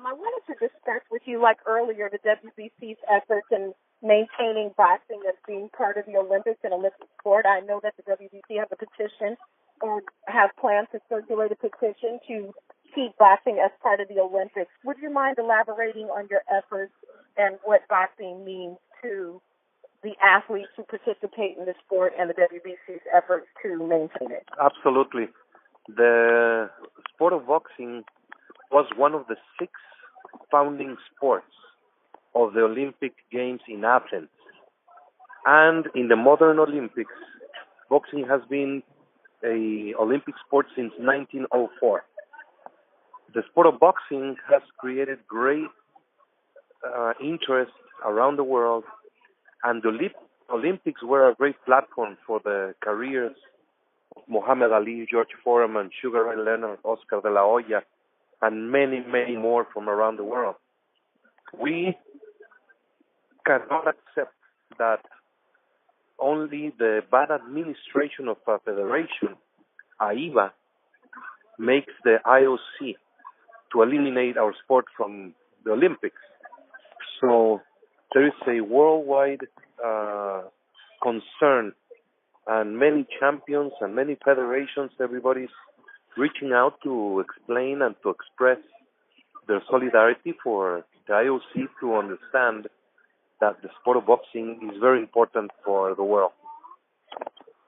I wanted to discuss with you, like earlier, the WBC's efforts in maintaining boxing as being part of the Olympics and Olympic sport. I know that the WBC has a petition or have plans to circulate a petition to keep boxing as part of the Olympics. Would you mind elaborating on your efforts and what boxing means to the athletes who participate in the sport and the WBC's efforts to maintain it? Absolutely. The sport of boxing was one of the 6 founding sports of the Olympic Games in Athens. And in the modern Olympics, boxing has been a Olympic sport since 1904. The sport of boxing has created great interest around the world, and the Olympics were a great platform for the careers of Muhammad Ali, George Foreman, Sugar Ray Leonard, Oscar de la Hoya, and many, many more from around the world. We cannot accept that only the bad administration of a federation, AIBA, makes the IOC to eliminate our sport from the Olympics. So there is a worldwide concern, and many champions and many federations, everybody's reaching out to explain and to express their solidarity for the IOC to understand that the sport of boxing is very important for the world.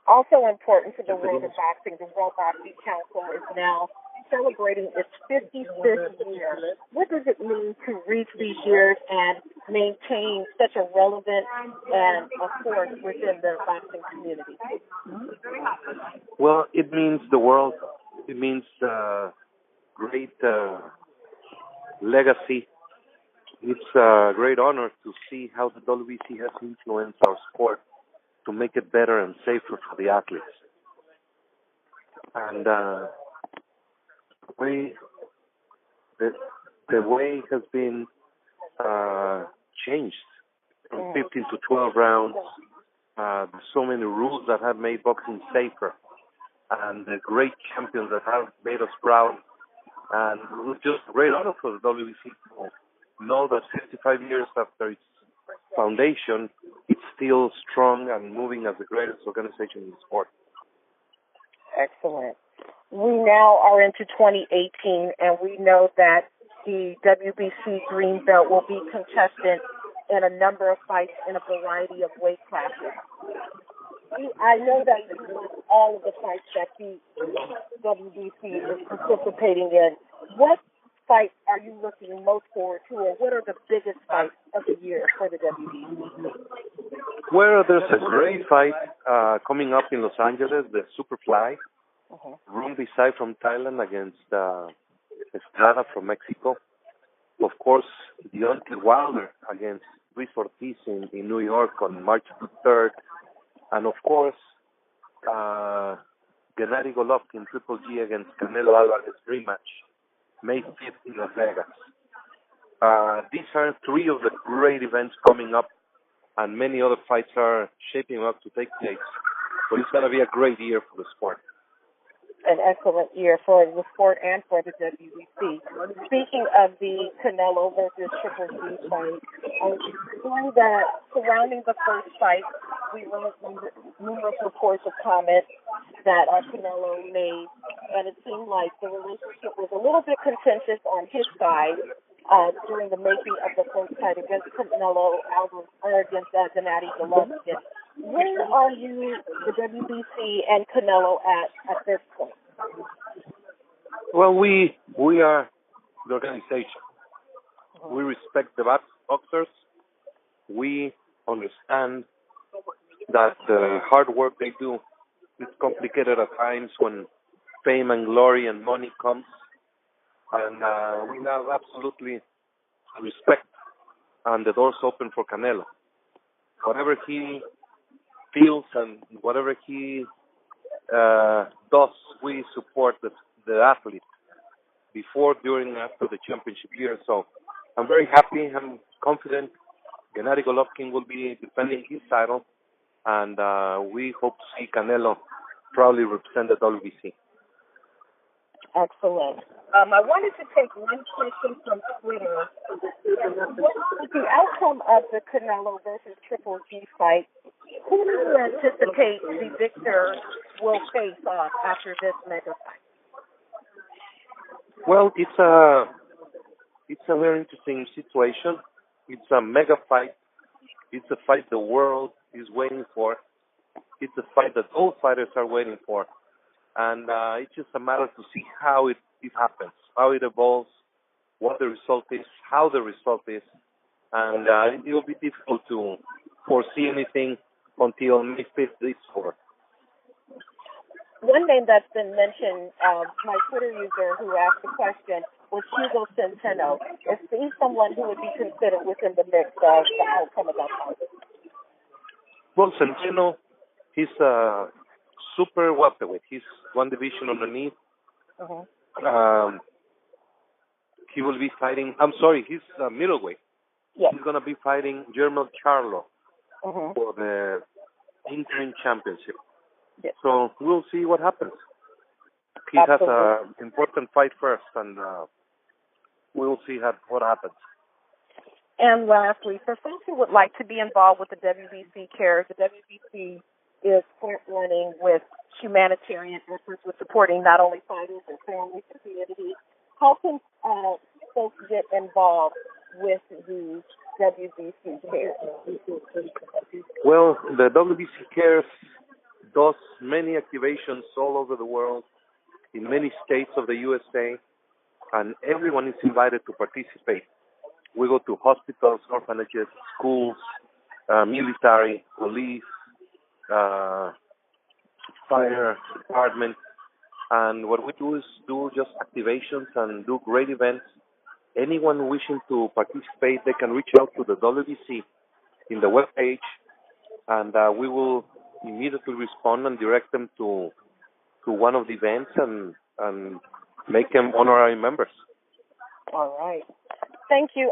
Also important to the world of boxing, the World Boxing Council is now celebrating its 55th year. What does it mean to reach these years and maintain such a relevant and a force within the boxing community? Well, it means the world. It means great legacy. It's a great honor to see how the WBC has influenced our sport to make it better and safer for the athletes. And the way has been changed from 15 to 12 rounds. There's so many rules that have made boxing safer, and the great champions that have made us proud. And it was just a great honor for the WBC to know that 55 years after its foundation, it's still strong and moving as the greatest organization in the sport. Excellent. We now are into 2018, and we know that the WBC Green Belt will be contested in a number of fights in a variety of weight classes. I know that you won all of the fights that the WBC is participating in. What fights are you looking most forward to, or what are the biggest fights of the year for the WBC? Well, there's a great fight coming up in Los Angeles, the Superfly. Room Desai from Thailand against Estrada from Mexico. Of course, Deontay Wilder against Luis Ortiz in New York on March 3rd. And of course, Gennady Golovkin, Triple G against Canelo Alvarez rematch, May 5th in Las Vegas. These are 3 of the great events coming up, and many other fights are shaping up to take place. So it's going to be a great year for the sport. An excellent year for the sport and for the WBC. Speaking of the Canelo versus Triple G fight, surrounding the first fight, we read numerous reports of comments that Canelo made, and it seemed like the relationship was a little bit contentious on his side during the making of the first fight against Canelo Alvarez or against Gennady Golovkin. Where are you, the WBC and Canelo at this point? Well, we are the organization. We respect the boxers. We understand that the hard work they do is complicated at times when fame and glory and money comes. And we have absolutely respect and the doors open for Canelo. Whatever he feels and whatever he does, we support the athlete before, during, and after the championship year. So I'm very happy. I'm confident Gennady Golovkin will be defending his title, and we hope to see Canelo proudly represent the WBC. Excellent. I wanted to take one question from Twitter. With the outcome of the Canelo versus Triple G fight, who do you anticipate the victor will face off after this mega fight? Well, it's a very interesting situation. It's a mega fight. It's a fight the world is waiting for. It's a fight that all fighters are waiting for. And it's just a matter to see how it happens, how it evolves, what the result is, how the result is. And it will be difficult to foresee anything until May 5th is over. One name that's been mentioned, my Twitter user who asked the question, was Hugo Centeno. Is he someone who would be considered within the mix of the outcome of that fight? Well, Centeno, he's a super welterweight. He's one division underneath. He will be fighting, he's middleweight. Yes. He's going to be fighting Jermel Charlo for the interim championship. Yes. So we'll see what happens. He Absolutely. has an important fight first, and we'll see what happens. And lastly, for folks who would like to be involved with the WBC Care, the WBC is front-running with humanitarian efforts with supporting not only fighters and families and communities. How can folks get involved with the WBC Care? Well, the WBC Care does many activations all over the world, in many states of the USA, and everyone is invited to participate. We go to hospitals, orphanages, schools, military, police, fire department, and what we do is do just activations and do great events. Anyone wishing to participate, they can reach out to the WBC in the webpage, and we will immediately respond and direct them to one of the events and make them honorary members. All right. Thank you.